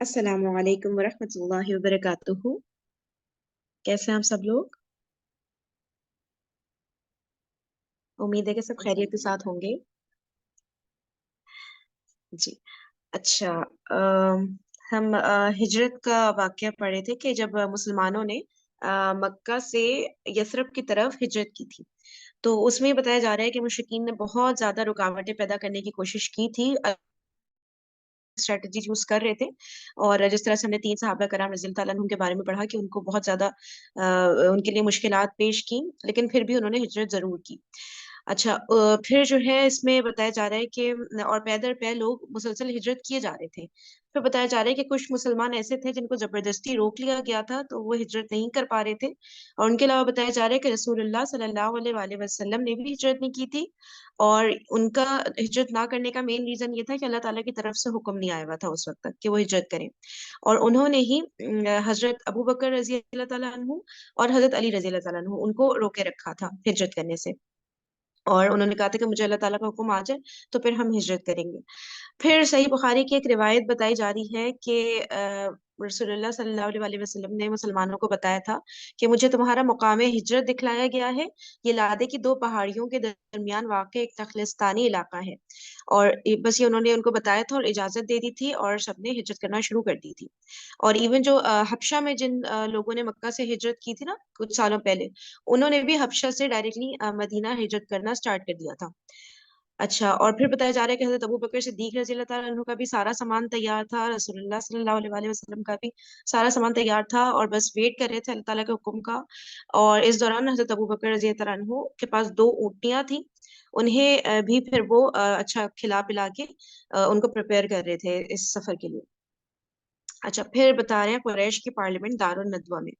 अस्सलाम वालेकुम वरहमतुल्लाहि वबरकातुहू। कैसे हैं आप सब लोग? उम्मीद है कि सब खैरियत के साथ होंगे। जी। अच्छा। हम हिजरत का वाकया पढ़े थे कि जब मुसलमानों ने मक्का से यथरब की तरफ हिजरत की थी। तो उसमें बताया जा रहा है कि मुशरिकीन ने बहुत ज्यादा रुकावटें पैदा करने की कोशिश की थी, स्ट्रेटजी यूज कर रहे थे। और जिस तरह से हमने तीन सहाबा कराम रज़ी अल्लाह तआला अन्हुम के बारे में पढ़ा कि उनको बहुत ज्यादा उनके लिए मुश्किलात पेश की, लेकिन फिर भी उन्होंने हिजरत जरूर की। अच्छा, फिर जो है इसमें बताया जा रहा है कि और पैदल पे लोग मुसलसल हिजरत किए जा रहे थे। फिर बताया जा रहा है कि कुछ मुसलमान ऐसे थे जिनको जबरदस्ती रोक लिया गया था, तो वो हिजरत नहीं कर पा रहे थे। और उनके अलावा बताया जा रहा है कि रसूलुल्लाह सल्लल्लाहु अलैहि वसल्लम ने भी हिजरत नहीं की थी। और उनका हिजरत ना करने का मेन रीजन ये था कि अल्लाह ताला की तरफ से हुक्म नहीं आया हुआ था उस वक्त तक कि वो हिजरत करें। और उन्होंने ही हजरत अबू बकर रजी अल्लाह ताला अन्हु और हजरत अली रजी अल्लाह ताला अन्हु उनको रोके रखा था हिजरत करने से। और उन्होंने कहा था कि मुझे अल्लाह ताला का हुक्म आ जाए तो फिर हम हिजरत करेंगे। फिर सही बुखारी की एक रिवायत बताई जा रही है कि रसूलुल्लाह सल्लल्लाहु अलैहि वसल्लम ने मुसलमानों को बताया था कि मुझे तुम्हारा मुकाम हिजरत दिखलाया गया है। ये लादे की दो पहाड़ियों के दरमियान वाक़ एक तखलिस्तानी इलाका है। और बस ये उन्होंने उनको बताया था और इजाजत दे दी थी और सबने हिजरत करना शुरू कर दी थी। और इवन जो हबशा में जिन लोगों ने मक्का से हिजरत की थी ना कुछ सालों पहले, उन्होंने भी हबशा से डायरेक्टली मदीना हिजरत करना स्टार्ट कर दिया था। अच्छा, और फिर बताया जा रहा है कि हज़रत अबू बकर सिद्दीक रज़ी अल्लाह तआला अन्हु का भी सारा सामान तैयार था, रसूलुल्लाह सल्लल्लाहु अलैहि वसल्लम का भी सारा सामान तैयार था और बस वेट कर रहे थे अल्लाह ताला के हुक्म का। और इस दौरान हज़रत अबू बकर रज़ी अल्लाह तआला अन्हु के पास दो ऊँटनियाँ थी। उन्हें भी फिर वो अच्छा खिला पिला के उनको प्रिपेयर कर रहे थे इस सफर के लिए। अच्छा, फिर बता रहे हैं कुरैश की पार्लियामेंट दारुन नदवा में।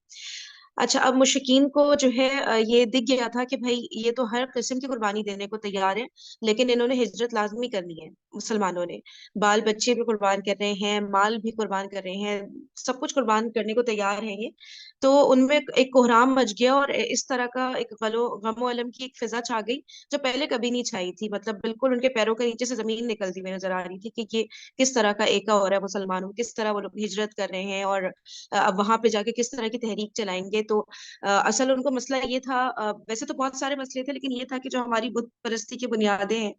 अच्छा, अब मुशरिकीन को जो है ये दिख गया था कि भाई ये तो हर किस्म की कुर्बानी देने को तैयार है, लेकिन इन्होंने हिजरत लाजमी करनी है। मुसलमानों ने बाल बच्चे भी कुर्बान कर रहे हैं, माल भी कुर्बान कर रहे हैं, सब कुछ कुर्बान करने को तैयार है ये। तो उनमें एक कोहराम मच गया और इस तरह का एक गमो अलम की एक फिजा छा गई जो पहले कभी नहीं छाई थी। मतलब बिल्कुल उनके पैरों के नीचे से जमीन निकलती हुई नजर आ रही थी कि ये किस तरह का एका हो रहा है मुसलमानों, किस तरह वो लोग हिजरत कर रहे हैं और अब वहां पे जाके किस तरह की तहरीक चलाएंगे। तो असल उनको मसला ये था, वैसे तो बहुत सारे मसले थे, लेकिन ये था कि जो हमारी बुत परस्ती की बुनियादें हैं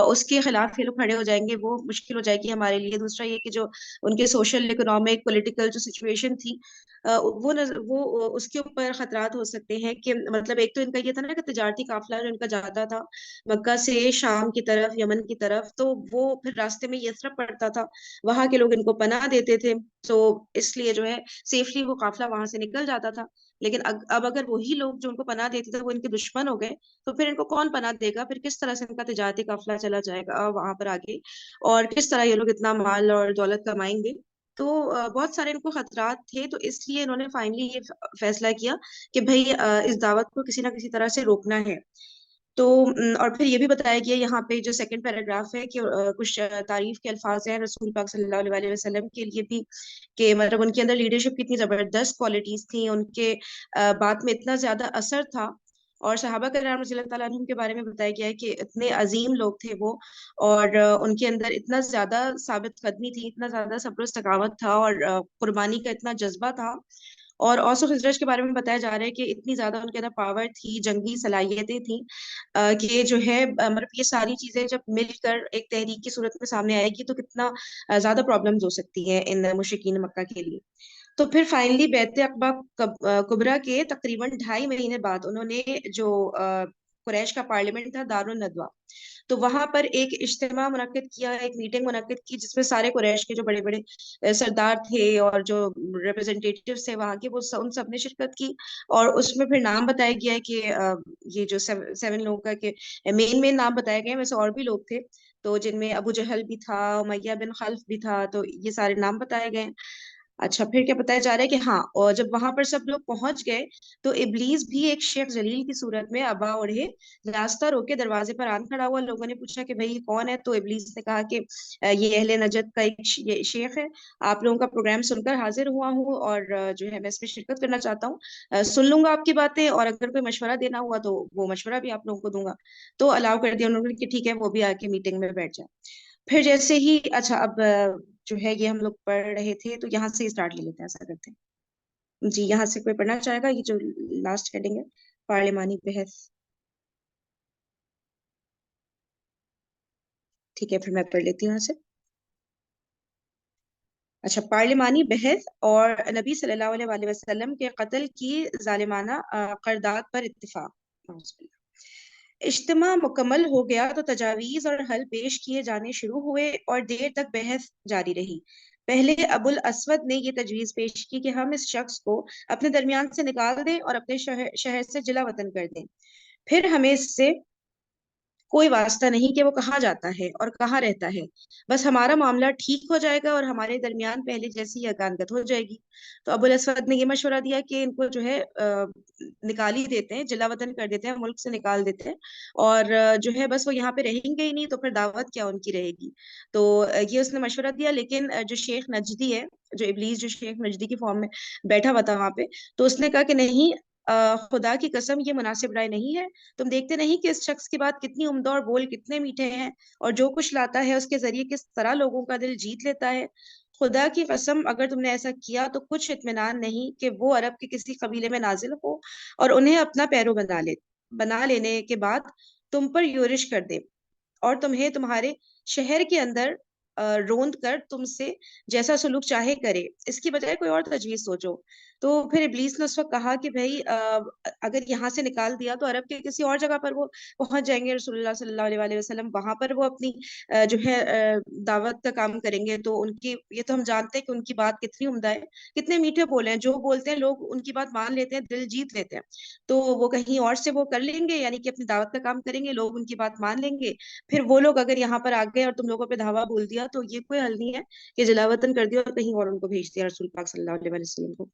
उसके खिलाफ ये लोग खड़े हो जाएंगे, वो मुश्किल हो जाएगी हमारे लिए। दूसरा ये कि जो उनके सोशल इकोनॉमिक पॉलिटिकल जो सिचुएशन थी वो उसके ऊपर खतरात हो सकते हैं कि मतलब एक तो इनका ये था ना कि तजारती काफिला जो इनका जाता था मक्का से शाम की तरफ, यमन की तरफ, तो वो फिर रास्ते में यथरब पड़ता था, वहां के लोग इनको पनाह देते थे। तो इसलिए जो है सेफली वो काफिला वहां से निकल जाता था। लेकिन अब अगर वही लोग जो उनको पनाह देते थे वो इनके दुश्मन हो गए, तो फिर इनको कौन पनाह देगा? फिर किस तरह से इनका तिजारती काफिला चला जाएगा वहां पर आगे, और किस तरह ये लोग इतना माल और दौलत कमाएंगे? तो बहुत सारे इनको खतरात थे, तो इसलिए इन्होंने फाइनली ये फैसला किया कि भाई इस दावत को किसी ना किसी तरह से रोकना है। तो और फिर ये भी बताया गया यहाँ पे जो सेकंड पैराग्राफ है कि कुछ तारीफ के अल्फाज हैं रसूल पाक सल्लल्लाहु अलैहि वसल्लम के लिए भी, कि मतलब उनके अंदर लीडरशिप कितनी जबरदस्त क्वालिटीज थी, उनके बात में इतना ज्यादा असर था। और सहाबा करराम रज़ी अल्लाह तआला अन्हुम के बारे में बताया गया है कि इतने अजीम लोग थे वो, और उनके अंदर इतना ज्यादा साबित कदमी थी, इतना ज्यादा सब्र सखावत था और कुर्बानी का इतना जज्बा था। और औस और खजरज के बारे में बताया जा रहा है कि इतनी ज्यादा उनके अंदर पावर थी, जंगी सलाहियतें थी, कि ये जो है मतलब ये सारी चीजें जब मिलकर एक तहरीक की सूरत में सामने आएगी तो कितना ज्यादा प्रॉब्लम्स हो सकती हैं इन मुशरिकीन मक्का के लिए। तो फिर फाइनली बैत अक़बा कुबरा के तकरीबन 2.5 महीने बाद उन्होंने जो कुरैश का पार्लियामेंट था दारुन नदवा, तो वहां पर एक इज्तिमा मुनक्किद किया, एक मीटिंग मुनक्किद की, जिसमें सारे कुरैश के जो बड़े बड़े सरदार थे और जो रिप्रेजेंटेटिव थे वहां के, वो उन सब ने शिरकत की। और उसमें फिर नाम बताया गया है कि ये जो सेवन लोगों का के मेन मेन नाम बताए गए हैं, वैसे और भी लोग थे, तो जिनमें अबू जहल भी था, उमैया बिन खल्फ भी था, तो ये सारे नाम बताए गए हैं। अच्छा, फिर क्या बताया जा रहा है कि हाँ, और जब वहां पर सब लोग पहुंच गए तो इबलीस भी एक शेख जलील की सूरत में अबा ओढ़े रास्ता रोके दरवाजे पर आन खड़ा हुआ। लोगों ने पूछा कि भाई ये कौन है? तो इबलीस ने कहा कि ये अहले नजद का एक ये शेख है, आप लोगों का प्रोग्राम सुनकर हाजिर हुआ हूँ और जो है मैं इसमें शिरकत करना चाहता हूँ। सुन लूंगा आपकी बातें और अगर कोई मशवरा देना हुआ तो वो मशवरा भी आप लोगों को दूंगा। तो अलाउ कर दिया उन्होंने कि ठीक है, वो भी आके मीटिंग में बैठ जाए। پھر جیسے ہی اچھا اب جو ہے یہ ہم لوگ پڑھ رہے تھے تو یہاں سے اسٹارٹ لے لیتے ہیں، ایسا کرتے ہیں جی، یہاں سے کوئی پڑھنا چاہے گا؟ یہ جو لاسٹ ہیڈنگ ہے، پارلیمانی بحث. ٹھیک ہے، پھر میں پڑھ لیتی ہوں یہاں سے. اچھا، پارلیمانی بحث اور نبی صلی اللہ علیہ وآلہ وسلم کے قتل کی ظالمانہ قرارداد پر اتفاق. نعوذ باللہ. اجتماع مکمل ہو گیا تو تجاویز اور حل پیش کیے جانے شروع ہوئے اور دیر تک بحث جاری رہی. پہلے ابو الاسود نے یہ تجویز پیش کی کہ ہم اس شخص کو اپنے درمیان سے نکال دیں اور اپنے شہر سے جلا وطن کر دیں. پھر ہمیں اس سے کوئی واسطہ نہیں کہ وہ کہاں جاتا ہے اور کہاں رہتا ہے، بس ہمارا معاملہ ٹھیک ہو جائے گا اور ہمارے درمیان پہلے جیسی یگانگت ہو جائے گی. تو ابو الاسود نے یہ مشورہ دیا کہ ان کو جو ہے نکال ہی دیتے ہیں، جلا وطن کر دیتے ہیں، ملک سے نکال دیتے ہیں، اور جو ہے بس وہ یہاں پہ رہیں گے ہی نہیں، تو پھر دعوت کیا ان کی رہے گی. تو یہ اس نے مشورہ دیا. لیکن جو شیخ نجدی ہے، جو ابلیس جو شیخ نجدی کی فارم میں بیٹھا ہوا تھا وہاں پہ، تو اس نے کہا کہ نہیں، خدا کی قسم یہ مناسب رائے نہیں ہے. تم دیکھتے نہیں کہ اس شخص کی بات کتنی عمدہ اور بول کتنے میٹھے ہیں، اور جو کچھ لاتا ہے اس کے ذریعے کس طرح لوگوں کا دل جیت لیتا ہے. خدا کی قسم اگر تم نے ایسا کیا تو کچھ اطمینان نہیں کہ وہ عرب کے کسی قبیلے میں نازل ہو اور انہیں اپنا پیرو بنا لینے کے بعد تم پر یورش کر دے اور تمہیں تمہارے شہر کے اندر روند کر تم سے جیسا سلوک چاہے کرے. اس کی بجائے کوئی اور تجویز سوچو. تو پھر ابلیس نے اس وقت کہا کہ بھائی اگر یہاں سے نکال دیا تو عرب کے کسی اور جگہ پر وہ پہنچ جائیں گے، رسول اللہ صلی اللہ علیہ وآلہ وسلم وہاں پر وہ اپنی جو ہے دعوت کا کام کریں گے. تو ان کی یہ تو ہم جانتے ہیں کہ ان کی بات کتنی عمدہ ہے، کتنے میٹھے بولے ہیں، جو بولتے ہیں لوگ ان کی بات مان لیتے ہیں، دل جیت لیتے ہیں. تو وہ کہیں اور سے وہ کر لیں گے، یعنی کہ اپنی دعوت کا کام کریں گے، لوگ ان کی بات مان لیں گے. پھر وہ لوگ اگر یہاں پر آ گئے اور تم لوگوں پہ دھاوا بول دیا تو یہ کوئی حل نہیں ہے کہ جلاوطن کر دیا اور کہیں اور ان کو بھیج دیا رسول پاک صلی اللہ علیہ وسلم کو.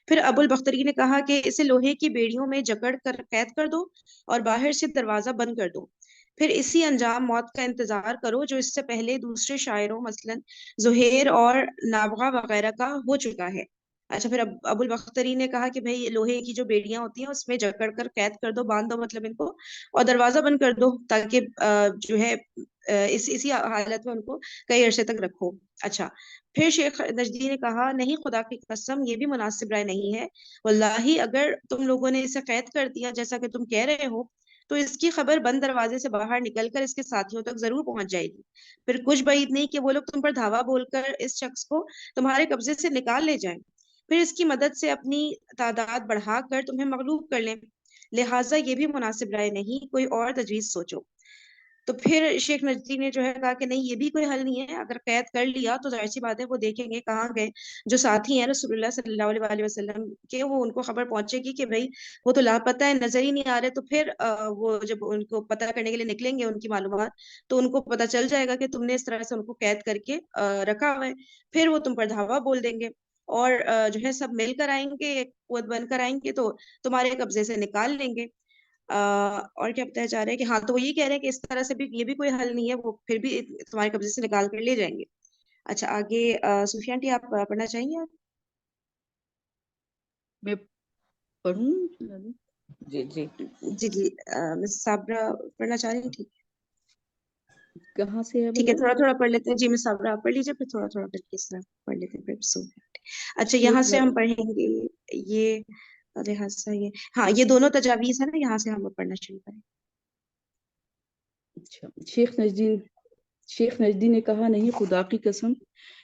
پھر ابو البختری نے کہا کہ اسے لوہے کی بیڑیوں میں جکڑ کر قید کر دو اور باہر سے دروازہ بند کر دو. پھر اسی انجام موت کا انتظار کرو جو اس سے پہلے دوسرے شاعروں مثلا زہیر اور نابغہ وغیرہ کا ہو چکا ہے. اچھا، پھر ابو البختری نے کہا کہ بھئی لوہے کی جو بیڑیاں ہوتی ہیں اس میں جکڑ کر قید کر دو، باندھ دو مطلب ان کو، اور دروازہ بند کر دو تاکہ جو ہے اسی حالت میں ان کو کئی عرصے تک رکھو. اچھا، پھر شیخ نجدی نے کہا نہیں، خدا کی قسم یہ بھی مناسب رائے نہیں ہے. واللہ اگر تم لوگوں نے اسے قید کر دیا جیسا کہ تم کہہ رہے ہو تو اس کی خبر بند دروازے سے باہر نکل کر اس کے ساتھیوں تک ضرور پہنچ جائے گی. پھر کچھ بعید نہیں کہ وہ لوگ تم پر دھاوا بول کر اس شخص کو تمہارے قبضے سے نکال لے جائیں، پھر اس کی مدد سے اپنی تعداد بڑھا کر تمہیں مغلوب کر لیں. لہٰذا یہ بھی مناسب رائے نہیں، کوئی اور تجویز سوچو. تو پھر شیخ نجدی نے جو ہے کہا کہ نہیں، یہ بھی کوئی حل نہیں ہے. اگر قید کر لیا تو ظاہر سی بات ہے وہ دیکھیں گے کہاں گئے جو ساتھی ہیں رسول اللہ صلی اللہ علیہ وآلہ وسلم کے، وہ ان کو خبر پہنچے گی کہ بھائی وہ تو لاپتہ ہے، نظر ہی نہیں آ رہے. تو پھر وہ جب ان کو پتہ کرنے کے لیے نکلیں گے ان کی معلومات، تو ان کو پتہ چل جائے گا کہ تم نے اس طرح سے ان کو قید کر کے رکھا ہوا ہے. پھر وہ تم پر دھاوا بول دیں گے اور جو ہے سب مل کر آئیں گے، ایک قوت بن کر آئیں گے تو تمہارے قبضے سے نکال لیں گے. اور کیا بتایا جا رہا ہے کہ ہاں، تو وہ یہ کہہ رہے ہیں کہ اس طرح سے بھی یہ بھی کوئی حل نہیں ہے، وہ پھر بھی تمہارے قبضے سے نکال کر لے جائیں گے. اچھا، آگے سفیان آنٹی آپ پڑھنا چاہیں گے؟ آپ میں پڑھوں؟ جی جی جی جی، مس صابرہ پڑھنا چاہ رہی ہیں؟ ٹھیک کہاں سے ہے ٹھیک ہے، بھیا؟ تھوڑا تھوڑا پڑھ لیتے ہیں. جی مس صابرہ آپ پڑھ لیجیے، پھر تھوڑا تھوڑا کر کے اس طرح پڑھ لیتے ہیں، پھر اچھا یہاں شیخ سے ہم پڑھیں گے یہ لہٰذا یہ، ہاں یہ دونوں تجاویز ہے نا، یہاں سے ہم پڑھنا شروع کریں. اچھا، شیخ نجدی نے کہا نہیں، خدا کی قسم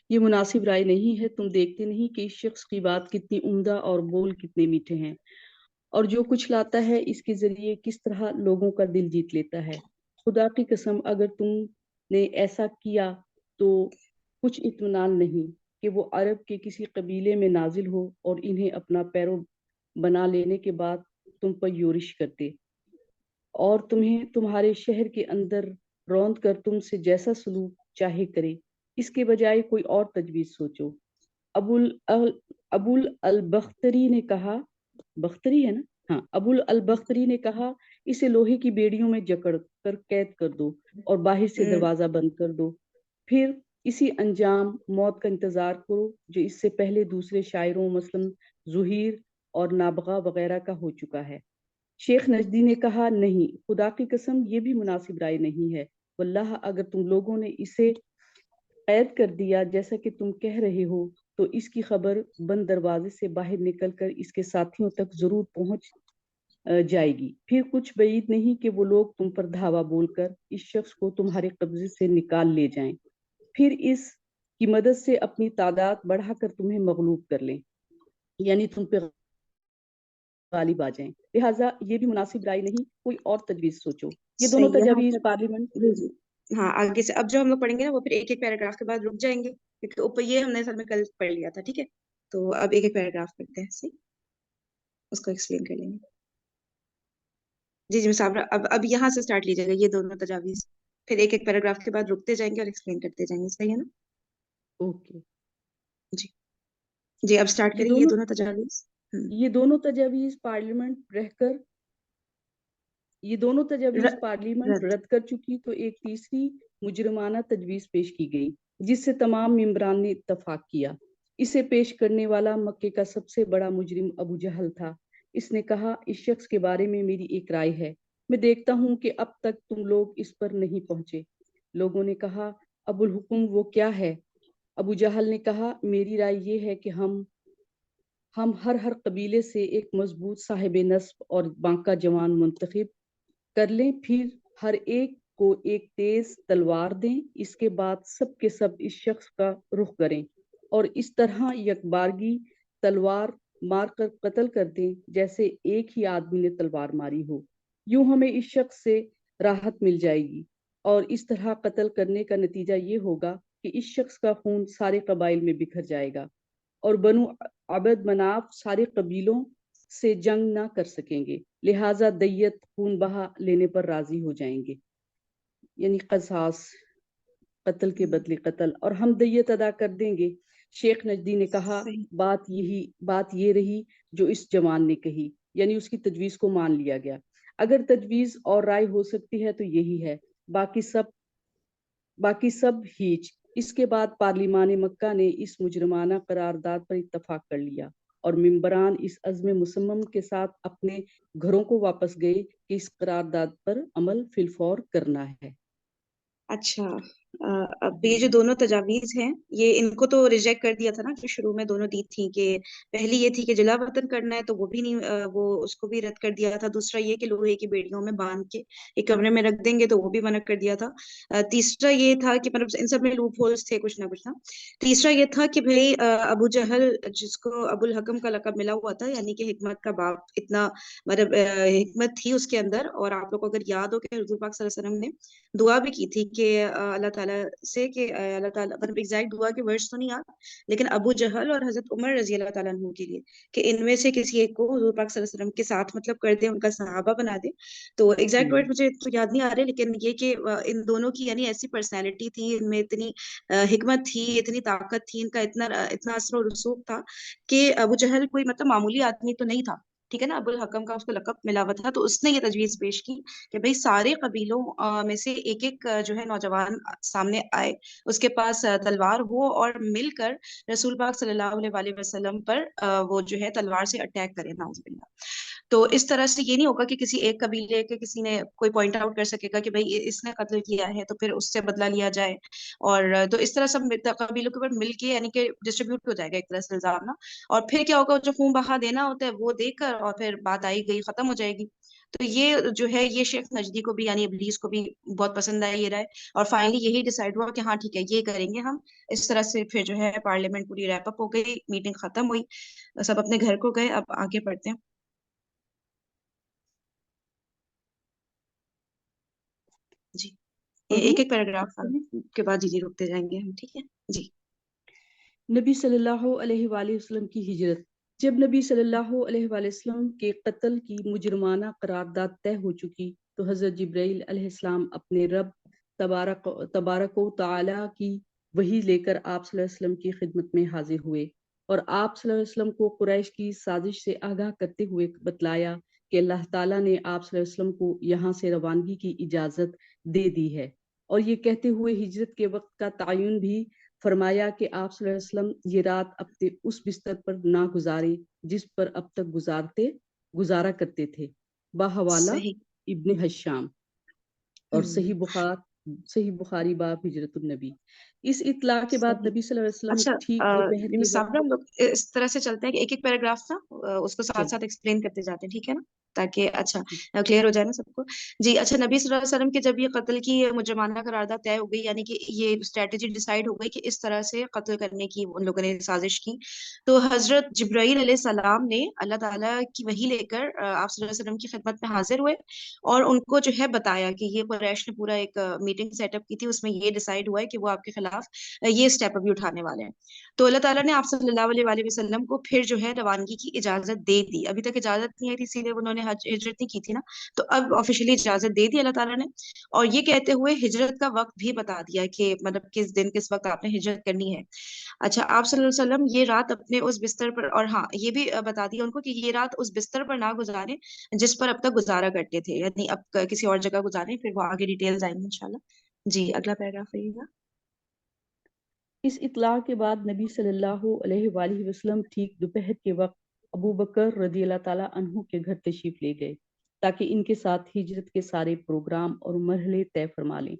یہ مناسب رائے نہیں ہے. تم دیکھتے نہیں کہ اس شخص کی بات کتنی عمدہ اور بول کتنے میٹھے ہیں، اور جو کچھ لاتا ہے اس کے ذریعے کس طرح لوگوں کا دل جیت لیتا ہے. خدا کی قسم اگر تم نے ایسا کیا تو کچھ اطمینان نہیں کہ وہ عرب کے کسی قبیلے میں نازل ہو اور انہیں اپنا پیرو بنا لینے کے بعد تم پر یورش کرتے اور تمہیں تمہارے شہر کے اندر روند کر تم سے جیسا سلوک چاہے کرے. اس کے بجائے کوئی اور تجویز سوچو. ابو البختری نے کہا، بختری ہے نا، ہاں، ابو البختری نے کہا اسے لوہے کی بیڑیوں میں جکڑ کر قید کر دو اور باہر سے دروازہ بند کر دو. پھر اسی انجام موت کا انتظار کرو جو اس سے پہلے دوسرے شاعروں مثلا زہیر اور نابغہ وغیرہ کا ہو چکا ہے. شیخ نجدی نے کہا نہیں، خدا کی قسم یہ بھی مناسب رائے نہیں ہے. واللہ اگر تم لوگوں نے اسے قید کر دیا جیسا کہ تم کہہ رہے ہو تو اس کی خبر بند دروازے سے باہر نکل کر اس کے ساتھیوں تک ضرور پہنچ جائے گی. پھر کچھ بعید نہیں کہ وہ لوگ تم پر دھاوا بول کر اس شخص کو تمہارے قبضے سے نکال لے جائیں، پھر اس کی مدد سے اپنی تعداد بڑھا کر تمہیں مغلوب کر لیں، یعنی تم پہ غالب آ جائیں. لہٰذا یہ بھی مناسب رائے نہیں، کوئی اور تجویز سوچو. یہ دونوں صحیح، یہاں تجاویز تک پارلیمنٹ. جی جی. ہاں آگے سے اب جو ہم لوگ پڑھیں گے نا وہ پھر ایک ایک پیراگراف کے بعد رک جائیں گے، کیونکہ اوپر یہ ہم نے اصل میں کل پڑھ لیا تھا. ٹھیک ہے، تو اب ایک ایک پیراگراف پڑھتے ہیں، صحیح، اس کو ایکسپلین کر لیں گے. جی جی مسابرہ، اب یہاں سے اسٹارٹ لیجیے گا یہ دونوں تجاویز، پھر ایک ایک پیراگراف کے بعد رکتے جائیں گے اور ایکسپلین کرتے جائیں گے. صحیح ہے نا؟ اوکے. جی جی، اب اسٹارٹ یہ کریے یہ دونوں دونوں تجاویز. یہ دونوں تجاویز پارلیمنٹ رہ کر یہ دونوں تجاویز پارلیمنٹ رد. رد کر چکی تو ایک تیسری مجرمانہ تجویز پیش کی گئی جس سے تمام ممبران نے اتفاق کیا. اسے پیش کرنے والا مکے کا سب سے بڑا مجرم ابو جہل تھا. اس نے کہا، اس شخص کے بارے میں میری ایک رائے ہے، میں دیکھتا ہوں کہ اب تک تم لوگ اس پر نہیں پہنچے. لوگوں نے کہا، ابو الحکم وہ کیا ہے؟ ابو جہل نے کہا، میری رائے یہ ہے کہ ہم ہر قبیلے سے ایک مضبوط صاحب نصب اور بانکا جوان منتخب کر لیں، پھر ہر ایک کو ایک تیز تلوار دیں، اس کے بعد سب کے سب اس شخص کا رخ کریں اور اس طرح یکبارگی تلوار مار کر قتل کر دیں جیسے ایک ہی آدمی نے تلوار ماری ہو. یوں ہمیں اس شخص سے راحت مل جائے گی اور اس طرح قتل کرنے کا نتیجہ یہ ہوگا کہ اس شخص کا خون سارے قبائل میں بکھر جائے گا اور بنو عبد مناف سارے قبیلوں سے جنگ نہ کر سکیں گے، لہٰذا دیت خون بہا لینے پر راضی ہو جائیں گے، یعنی قصاص، قتل کے بدلے قتل، اور ہم دیت ادا کر دیں گے. شیخ نجدی نے کہا، صحیح. بات یہ رہی جو اس جوان نے کہی، یعنی اس کی تجویز کو مان لیا گیا. اگر تجویز اور رائے ہو سکتی ہے تو یہی ہے، باقی سب ہیچ. اس کے بعد پارلیمان مکہ نے اس مجرمانہ قرارداد پر اتفاق کر لیا اور ممبران اس عزم مصمم کے ساتھ اپنے گھروں کو واپس گئے کہ اس قرارداد پر عمل فی الفور کرنا ہے. اچھا، اب یہ جو دونوں تجاویز ہیں یہ ان کو تو ریجیکٹ کر دیا تھا نا، جو شروع میں دونوں دی تھی کہ پہلی یہ تھی کہ جلا وطن کرنا ہے تو وہ بھی نہیں، وہ اس کو بھی رد کر دیا تھا. دوسرا یہ کہ لوہے کی بیڑیوں میں باندھ کے ایک کمرے میں رکھ دیں گے تو وہ بھی منع کر دیا تھا. تیسرا یہ تھا کہ مطلب ان سب میں لوپ ہولز تھے کچھ نہ کچھ نا. تیسرا یہ تھا کہ بھائی ابو جہل جس کو ابو الحکم کا لقب ملا ہوا تھا، یعنی کہ حکمت کا باپ، اتنا مطلب حکمت تھی اس کے اندر. اور آپ لوگ کو اگر یاد ہو کہ حضور پاک صلی اللہ علیہ وسلم نے دعا بھی کی تھی کہ اللہ تعالیٰ سے کہ اللہ تعالیٰ مطلب ایگزیکٹ دعا کے ورڈز تو نہیں یاد، لیکن ابو جہل اور حضرت عمر رضی اللہ تعالیٰ عنہ کے لیے کہ ان میں سے کسی ایک کو حضور پاک صلی اللہ علیہ وسلم کے ساتھ مطلب کر دے، ان کا صحابہ بنا دے. تو ایگزیکٹ ورڈ مجھے تو یاد نہیں آ رہے، لیکن یہ کہ ان دونوں کی یعنی ایسی پرسنالٹی تھی، ان میں اتنی حکمت تھی، اتنی طاقت تھی، ان کا اتنا اثر و رسوخ تھا کہ ابو جہل کوئی مطلب معمولی آدمی تو نہیں تھا. ٹھیک ہے نا، ابو الحکم کا اس کو لقب ملا ہوا تھا. تو اس نے یہ تجویز پیش کی کہ بھئی سارے قبیلوں میں سے ایک ایک جو ہے نوجوان سامنے آئے، اس کے پاس تلوار ہو اور مل کر رسول پاک صلی اللہ علیہ وآلہ وسلم پر وہ جو ہے تلوار سے اٹیک کرے، نعوذ باللہ. تو اس طرح سے یہ نہیں ہوگا کہ کسی ایک قبیلے کے کسی نے کوئی پوائنٹ آؤٹ کر سکے گا کہ بھئی اس نے قتل کیا ہے تو پھر اس سے بدلہ لیا جائے. اور تو اس طرح سب قبیلوں کے اوپر مل کے یعنی کہ ڈسٹریبیوٹ ہو جائے گا ایک طرح سے الزام نا. اور پھر کیا ہوگا، جو خون بہا دینا ہوتا ہے وہ دے کر اور پھر بات آئی گئی ختم ہو جائے گی. تو یہ جو ہے یہ شیخ نجدی کو بھی یعنی ابلیس کو بھی بہت پسند آئی یہ رائے، اور فائنلی یہی ڈیسائیڈ ہوا کہ ہاں ٹھیک ہے یہ کریں گے ہم. اس طرح سے پھر جو ہے پارلیمنٹ پوری ریپ اپ ہو گئی، میٹنگ ختم ہوئی، سب اپنے گھر کو گئے. اب آگے بڑھتے ہیں. جی، یہ پڑھوں؟ ایک ایک پیراگراف کے بعد جی رکتے جائیں گے ہم. ٹھیک ہے جی. نبی صلی اللہ علیہ وآلہ وسلم کی ہجرت. جب نبی صلی اللہ علیہ وآلہ وسلم کے قتل کی مجرمانہ قرارداد طے ہو چکی تو حضرت جبرائیل علیہ السلام اپنے رب تبارک و تعالی کی وحی لے کر آپ صلی اللہ علیہ وسلم کی خدمت میں حاضر ہوئے اور آپ صلی اللہ علیہ وسلم کو قریش کی سازش سے آگاہ کرتے ہوئے بتلایا کہ اللہ تعالیٰ نے آپ صلی اللہ علیہ وسلم کو یہاں سے روانگی کی اجازت دے دی ہے، اور یہ کہتے ہوئے ہجرت کے وقت کا تعین بھی فرمایا کہ آپ صلی اللہ علیہ وسلم یہ رات اپنے اس بستر پر نہ گزارے جس پر اب تک گزارا کرتے تھے. بحوالہ صحیح. ابن حشام. اور صحیح بخار सही बुखारी बाब हिजरतुन नबी। इस इत्तला के बाद सही। नबी सल्लल्लाहु अलैहि वसल्लम अच्छा, ठीक दोपहर के साबरा, वक्त। हम लोग इस तरह से चलते हैं कि एक एक पैराग्राफ ना उसको साथ चलिए। साथ एक्सप्लेन करते जाते हैं, ठीक है ना, ताकि अच्छा ठीक। क्लियर हो जाए ना सबको। जी अच्छा, नबी सल्लल्लाहु अलैहि वसल्लम के जब ये कत्ल की मुजरमाना करारदाद तय हो गई, यानी कि ये स्ट्रेटेजी डिसाइड हो गई कि इस तरह से कत्ल करने की उन लोगों ने साजिश की, तो हजरत जिब्राईल अलैहिस्सलाम ने अल्लाह ताला की वही लेकर आप सल्लल्लाहु अलैहि वसल्लम की खिदमत में हाजिर हुए और उनको जो है बताया कि ये कुरैश ने पूरा एक मीटिंग सेटअप की थी, उसमें ये डिसाइड हुआ है कि वो आपके खिलाफ ये स्टेप अभी उठाने वाले हैं। तो अल्लाह ताला ने आप सल्लल्लाहु अलैहि वसल्लम को फिर जो है रवानगी की इजाजत दे दी। अभी तक इजाजत नहीं आई थी, इसीलिए उन्होंने हज हिजरत नहीं की थी ना, तो अब ऑफिशियली इजाजत दे दी अल्लाह ताला ने। और ये कहते हुए हिजरत का वक्त भी बता दिया कि मतलब किस दिन किस वक्त आपने हिजरत करनी है। अच्छा, आप सल्लल्लाहु अलैहि वसल्लम ये रात अपने उस बिस्तर पर, और हाँ ये भी बता दिया उनको कि ये रात उस बिस्तर पर ना गुजारें जिस पर अब तक गुजारा करते थे, यानी अब किसी और जगह गुजारें, फिर वो आगे डिटेल्स आएंगी इंशाल्लाह। जी अगला पैराग्राफ रहिएगा। इस इत्तला के बाद नबी सल्लल्लाहु अलैहि वसल्लम ठीक दोपहर के वक्त अबू बकर रदी अल्लाह ताला अन्हु के घर तशरीफ ले गए ताकि इनके साथ हिजरत के सारे प्रोग्राम और मरहले तय फरमा लें।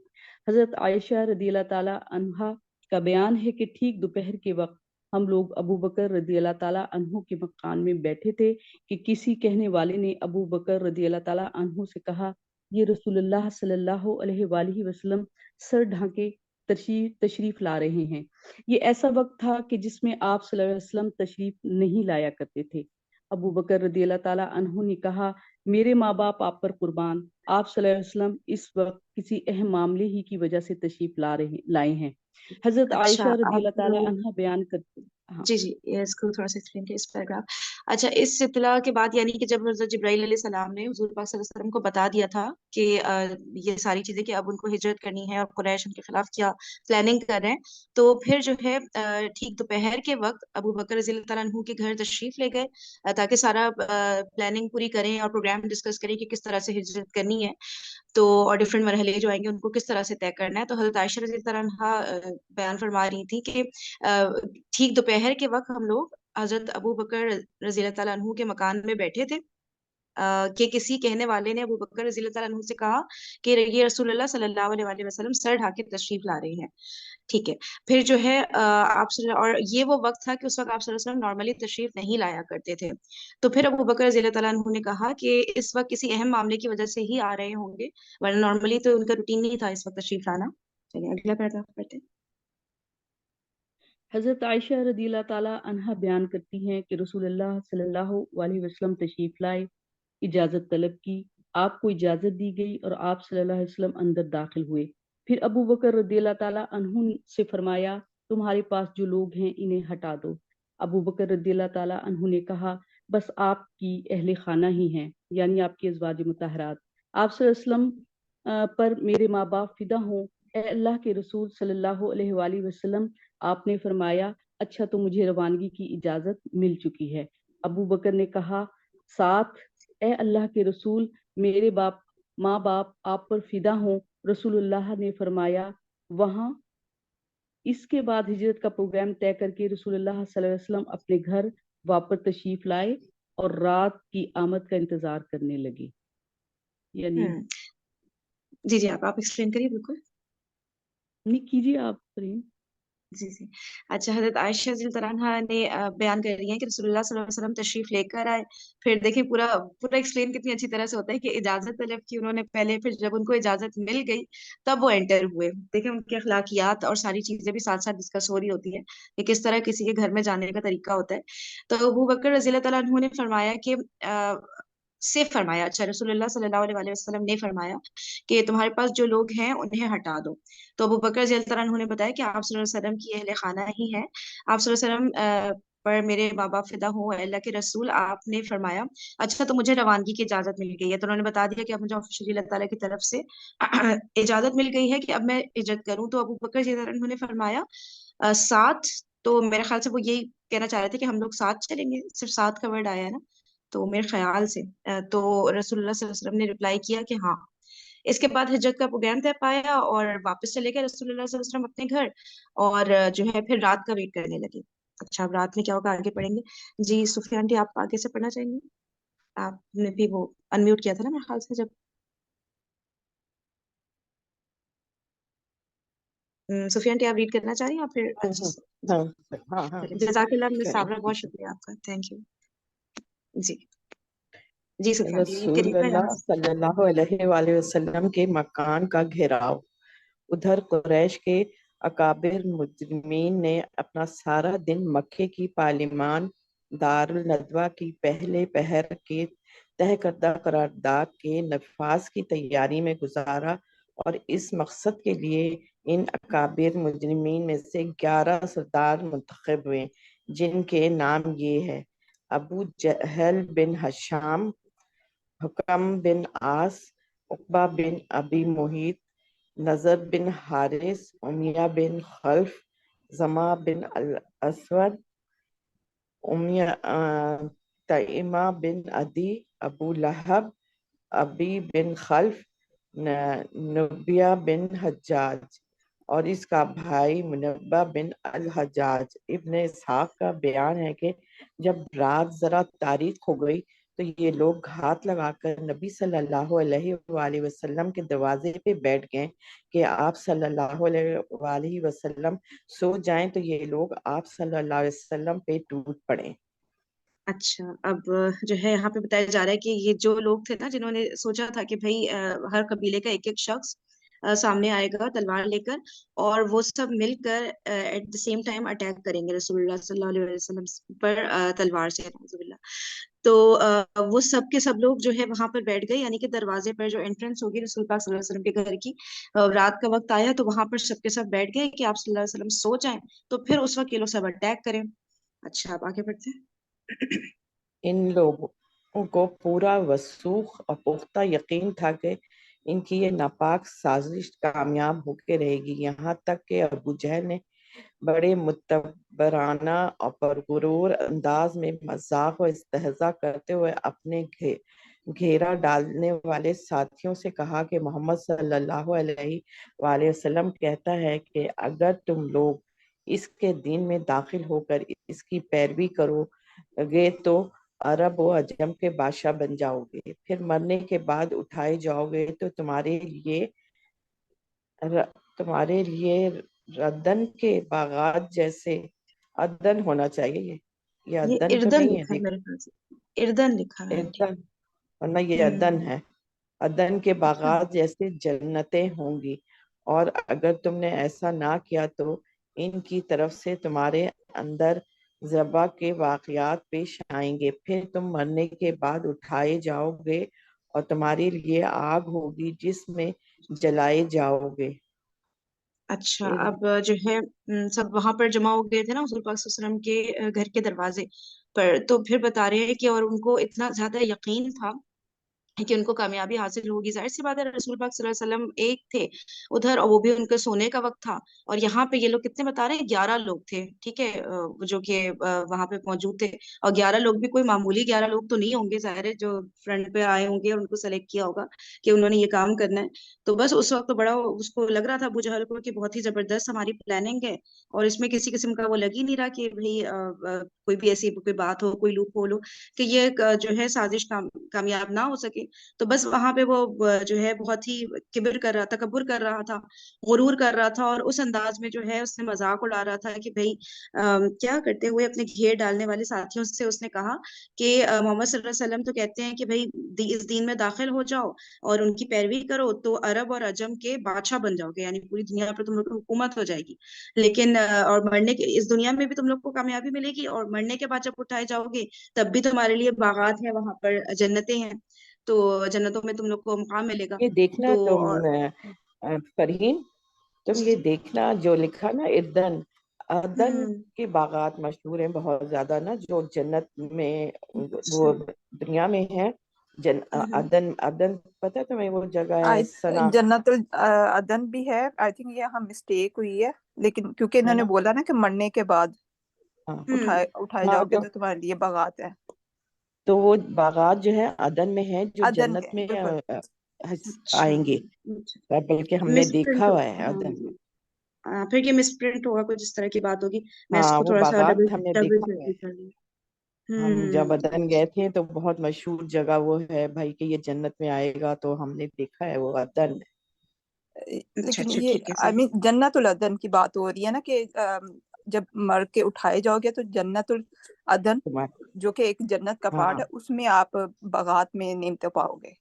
हजरत आयशा रदी अल्लाह ताला अन्हा का बयान है कि ठीक दोपहर के वक्त हम लोग अबू बकर रदी अल्लाह ताला अन्हु के मकान में बैठे थे कि किसी कहने वाले ने अबू बकर रदी अल्लाह ताला अन्हु से कहा, ये रसूलुल्लाह सल्लल्लाहु अलैहि वसल्लम सर ढांके तशरीफ ला रहे हैं। ये ऐसा वक्त था कि जिसमें आप सल्लल्लाहु अलैहि वसल्लम तशरीफ नहीं लाया करते थे। अबू बकर रदी अल्लाह ताला अन्हु ने कहा, मेरे माँ बाप आप पर कुर्बान, आप सल्लल्लाहु अलैहि वसल्लम इस वक्त किसी अहम मामले ही की वजह से तशरीफ लाए हैं। हजरत अच्छा, आयशा रदी अब अल्लाह ताला अन्हा बयान कर। हाँ। जी जी, ये इसको थोड़ा सा एक्सप्लेन किया इस पैराग्राफ। अच्छा, इस इत्तला के बाद यानी कि जब हज़रत जिब्राईल अलैहिस्सलाम ने हुजूर पाक सल्लल्लाहु अलैहि वसल्लम को बता दिया था कि ये सारी चीजें कि अब उनको हिजरत करनी है और कुरैश उनके खिलाफ क्या प्लानिंग कर रहे हैं, तो फिर जो है ठीक दोपहर के वक्त अबू बकर रज़ी अल्लाह तआला अन्हु के घर तशरीफ ले गए ताकि सारा प्लानिंग पूरी करें और प्रोग्राम डिस्कस करें कि किस तरह से हिजरत करनी है, तो और डिफरेंट मरहले जो आएंगे उनको किस तरह से तय करना है। तो हजरत आयशा रज़ी अल्लाह तआला अन्हा बयान फरमा रही थी कि ठीक दोपहर के वक्त हम लोग हजरत अबू बकर रज़ी अल्लाह तआला अन्हु के मकान में बैठे थे कि किसी कहने वाले ने अबू बकर रज़ी अल्लाह तआला अन्हु से कहा कि ये रसूलुल्लाह सल्लल्लाहु अलैहि वसल्लम सर ढाके तशरीफ ला रहे हैं। ठीक है, फिर जो है और ये वो वक्त था कि उस वक्त आप सल्लल्लाहु अलैहि वसल्लम नॉर्मली तशरीफ नहीं लाया करते थे। तो फिर अबू बकर रज़ी अल्लाह तआला अन्हु ने कहा कि इस वक्त किसी अहम मामले की वजह से ही आ रहे होंगे, वरना नॉर्मली तो उनका रूटीन नहीं था इस वक्त तशरीफ लाना। चलिए अगला पैराग्राफ पढ़ते हैं। हजरत आयशा रदी अल्लाह ताला अन्हा बयान करती हैं कि रसूलुल्लाह सल्लल्लाहु अलैहि वसल्लम तशरीफ लाए, इजाज़त तलब की, आपको इजाज़त दी गई और आप सल्लल्लाहु अलैहि वसल्लम अंदर दाखिल हुए। फिर अबू बकर रदी अल्लाह ताला अन्हु से फरमाया, तुम्हारे पास जो लोग हैं इन्हें हटा दो। अबू बकर रदी अल्लाह ताला अन्हु ने कहा, बस आपकी अहले खाना ही हैं, यानी आपकी अज़वाज मुतहरात। आप सल्लल्लाहु अलैहि वसल्लम पर मेरे माँ बाप फिदा हों। ए अल्लाह के रसूल सल्लल्लाहु अलैहि वसल्लम, आपने फरमाया, अच्छा तो मुझे रवानगी की इजाजत मिल चुकी है। अबू बकर ने कहा, साथ, ए अल्लाह के रसूल, मेरे माँ बाप आप पर फिदा हों। रसूलुल्लाह ने फरमाया, वहाँ। इसके बाद हिजरत का प्रोग्राम तय करके रसूलुल्लाह सल्लल्लाहु अलैहि वसल्लम अपने घर वापस तशरीफ लाए और रात की आमद का इंतजार करने लगे। यानी हम्म। जी जी, आप एक्सप्लेन करिए बिल्कुल। नहीं कीजिए आप प्रेम। जी जी। अच्छा, हजरत आयशा रज़ी अल्लाह तआला ने बयान कर रही हैं कि रसूलुल्लाह सल्लल्लाहु अलैहि वसल्लम तशरीफ लेकर आए। फिर देखिए पूरा पूरा एक्सप्लेन कितनी अच्छी तरह से होता है कि इजाजत तलब की उन्होंने पहले, फिर जब उनको इजाजत मिल गई तब वो एंटर हुए। देखिए उनके अखलाकियात और सारी चीजें भी साथ साथ डिस्कस हो रही होती है कि किस तरह किसी के घर में जाने का तरीका होता है। तो अबू बकर रज़ी अल्लाह तआला अन्हु ने फरमाया कि से फरमाया, अच्छा रसूलुल्लाह सल्लल्लाहु अलैहि वसल्लम ने फरमाया कि तुम्हारे पास जो लोग हैं उन्हें हटा दो। तो अबू बकर रज़ी अल्लाह अन्हु ने बताया कि आप सल्लल्लाहु अलैहि वसल्लम की अहले खाना ही है। आप सल्लल्लाहु अलैहि वसल्लम पर मेरे माँ बाप फिदा हो, अल्लाह के रसूल, आपने फरमाया, अच्छा तो मुझे रवानगी की इजाजत मिल गई है। तो उन्होंने बता दिया कि अब मुझे ऑफिशियली अल्लाह ताला की तरफ से इजाजत मिल गई है कि अब मैं हिजरत करूं। तो अबू बकर रज़ी अल्लाह अन्हु ने फरमाया, साथ, तो मेरे ख्याल से वो यही कहना चाह रहे थे कि हम लोग साथ चलेंगे, सिर्फ साथ का वर्ड आया है ना, तो मेरे ख्याल से तो रसूलुल्लाह सल्लल्लाहु अलैहि वसल्लम ने रिप्लाई किया कि हाँ। इसके बाद हिजरत का प्रोग्राम तय पाया और वापस चले गए रसूलुल्लाह सल्लल्लाहु अलैहि वसल्लम अपने घर, और जो है फिर रात का वेट करने लगे। अच्छा, अब रात में क्या होगा आगे पढ़ेंगे। जी सुफियान जी, आप आगे से पढ़ना चाहेंगे? आपने भी वो अनम्यूट किया था ना मेरे ख्याल से जब। صوفیہ آنٹی آپ ریڈ کرنا چاہ رہی ہیں یا پھر ہاں اچھا ہاں جی؟ ہاں ہاں ہاں جزاک اللہ مس کریں صابرہ، بہت شکریہ آپ کا، تھینک یو جی۔ جی صوفیہ آنٹی ریڈ رسول کریے گا یہاں اللہ سے۔ صلی اللہ علیہ وآلہ وسلم کے مکان کا گھیراؤ۔ ادھر قریش کے اکابر مجرمین نے اپنا سارا دن مکے کی پارلیمان دار الندوہ کی پہلے پہر کے طے کردہ قرارداد کے نفاذ کی تیاری میں گزارا، اور اس مقصد کے لیے ان اکابر مجرمین میں سے 11 سردار منتخب ہوئے، جن کے نام یہ ہے: ابو جہل بن ہشام، حکم بن عاص، عقبہ بن ابی معیط، نضر بن حارث، امیہ بن خلف، زما بن الاسود، تیمہ بن عدی، ابو لہب، ابی بن خلف، نبیہ بن حجاج، اور اس کا بھائی منبہ بن الحجاج۔ ابن اسحاق کا بیان ہے کہ جب رات ذرا تاریک ہو گئی تو یہ لوگ گھات لگا کر نبی صلی اللہ علیہ وآلہ وسلم کے دروازے پہ بیٹھ گئے کہ آپ صلی اللہ علیہ وآلہ وسلم سو جائیں تو یہ لوگ آپ صلی اللہ علیہ وسلم پہ ٹوٹ پڑیں۔ اچھا، اب جو ہے یہاں پہ بتایا جا رہا ہے کہ یہ جو لوگ تھے نا، جنہوں نے سوچا تھا کہ بھائی ہر قبیلے کا ایک ایک شخص سامنے آئے گا تلوار لے کر، اور وہ سب مل کر at the same time attack کریں گے رسول اللہ صلی اللہ علیہ وسلم پر تلوار سے، نعوذ باللہ۔ تو وہ سب کے سب لوگ جو ہے وہاں پر بیٹھ گئے، یعنی کہ دروازے پر جو انٹرنس ہوگی رسول پاک صلی اللہ علیہ وسلم کے گھر کی، رات کا وقت آیا تو وہاں پر سب کے سب بیٹھ گئے کہ آپ صلی اللہ علیہ وسلم سو جائیں تو پھر اس وقت یہ لوگ سب اٹیک کریں۔ اچھا، آپ آگے بڑھتے ہیں۔ ان لوگوں کو پورا وثوق اور پختہ یقین تھا کہ ان کی یہ ناپاک سازش کامیاب ہو کے رہے گی، یہاں تک کہ ابو جہل نے بڑے متبرانہ اور پرغرور انداز میں مذاق و استہزاء کرتے ہوئے اپنے گھیرا ڈالنے والے ساتھیوں سے کہا کہ محمد صلی اللہ علیہ وآلہ وسلم کہتا ہے کہ اگر تم لوگ اس کے دین میں داخل ہو کر اس کی پیروی کرو گے تو عرب و عجم کے بادشاہ بن جاؤ گے، پھر مرنے کے بعد اٹھائے جاؤ گے تو تمہارے لیے ردن کے باغات جیسے عدن ہونا چاہیے۔ یہ یہ عدن تو اردن نہیں ہے، لکھا ہے دیکھ میرے خیال سے، اردن لکھا ہے آنٹی۔ عدن، ورنہ یہ عدن ہے۔ عدن کے اچھا باغات جیسے جنتیں ہوں گی، اور اگر تم نے ایسا نہ کیا تو ان کی طرف سے تمہارے اندر ذبح کے واقعات پیش آئیں گے، پھر تم مرنے کے بعد اٹھائے جاؤ گے اور تمہارے لیے آگ ہوگی جس میں جلائے جاؤ گے۔ اچھا، اب جو ہے سب وہاں پر جمع ہو گئے تھے نا حضور پاک صلی اللہ علیہ وسلم کے گھر کے دروازے پر، تو پھر بتا رہے ہیں کہ اور ان کو اتنا زیادہ یقین تھا کہ ان کو کامیابی حاصل ہوگی۔ ظاہر سی بات ہے، رسول پاک صلی اللہ علیہ وسلم ایک تھے ادھر، اور وہ بھی ان کے سونے کا وقت تھا، اور یہاں پہ یہ لوگ کتنے بتا رہے ہیں، 11 لوگ تھے، ٹھیک ہے، جو کہ وہاں پہ موجود تھے، اور 11 لوگ بھی کوئی معمولی 11 لوگ تو نہیں ہوں گے، ظاہر ہے جو فرنٹ پہ آئے ہوں گے اور ان کو سلیکٹ کیا ہوگا کہ انہوں نے یہ کام کرنا ہے۔ تو بس اس وقت تو بڑا اس کو لگ رہا تھا ابو جہل کو کہ بہت ہی زبردست ہماری پلاننگ ہے، اور اس میں کسی قسم کا وہ لگ ہی نہیں رہا کہ بھائی کوئی بھی ایسی کوئی بات ہو، کوئی لوپ ہول ہو کہ یہ جو ہے سازش کامیاب نہ ہو سکے۔ تو بس وہاں پہ وہ جو ہے بہت ہی کبر کر رہا، تکبر کر رہا تھا، غرور کر رہا تھا، اور اس انداز میں جو ہے اس نے مذاق اڑا رہا تھا کہ بھائی کیا کرتے ہوئے اپنے گھیر ڈالنے والے ساتھیوں سے اس نے کہا کہ محمد صلی اللہ علیہ وسلم تو کہتے ہیں کہ بھائی اس دین میں داخل ہو جاؤ اور ان کی پیروی کرو تو عرب اور عجم کے بادشاہ بن جاؤ گے، یعنی پوری دنیا پر تم لوگ کی حکومت ہو جائے گی، لیکن اور مرنے کے اس دنیا میں بھی تم لوگ کو کامیابی ملے گی، اور مرنے کے بعد جب اٹھائے جاؤ گے تب بھی تمہارے لیے باغات ہیں، وہاں پر جنتیں ہیں، تو جنتوں میں تم لوگ کو مقام ملے گا۔ یہ دیکھنا تو تم اور فرہین، تم یہ دیکھنا جو لکھا نا اردن، عدن ہوں کے باغات مشہور ہیں بہت زیادہ نا، جو جنت میں اچھا وہ دنیا میں ہے۔ ہوں عدن، عدن پتہ ہے تمہیں وہ جگہ ہے سنا جنت العدن بھی ہے، آئی تھنک یہ ہم مسٹیک ہوئی ہے، لیکن کیونکہ ہے انہوں نے نا؟ بولا نا کہ مرنے کے بعد ہاں ہوں اٹھائے ہاں جاؤ گے تو تمہارے لیے باغات ہیں۔ تو وہ باغات جو ہے عدن میں ہیں، جو عدن کے جنت میں بالکل۔ اچھا آئیں گے، اچھا، بلکہ ہم نے مس دیکھا پرنٹ ہوا ہے ہاں عدن۔ جی، پھر یہ مس پرنٹ ہوگا، کچھ اس طرح کی بات ہوگی، میں اس ہاں کو وہ تھوڑا سا ڈبل باغات ہم نے ڈبل دیکھا ہوا چیک ہے، بھی کر لوں۔ ہم جب ہوں عدن گئے تھے تو بہت مشہور جگہ وہ ہے بھائی کہ یہ جنت میں آئے گا، تو ہم نے دیکھا ہے وہ عدن ہے۔ अच्छा लेकिन अच्छा, ये ठीक है, आई सही। मीन जन्नतुल अदन की बात हो रही है ना कि जब मर के उठाए जाओगे तो जन्नतुल अदन तुम्हारे जो कि एक जन्नत का पार्ट है हाँ, उसमें आप बगात में नेमते पाओगे।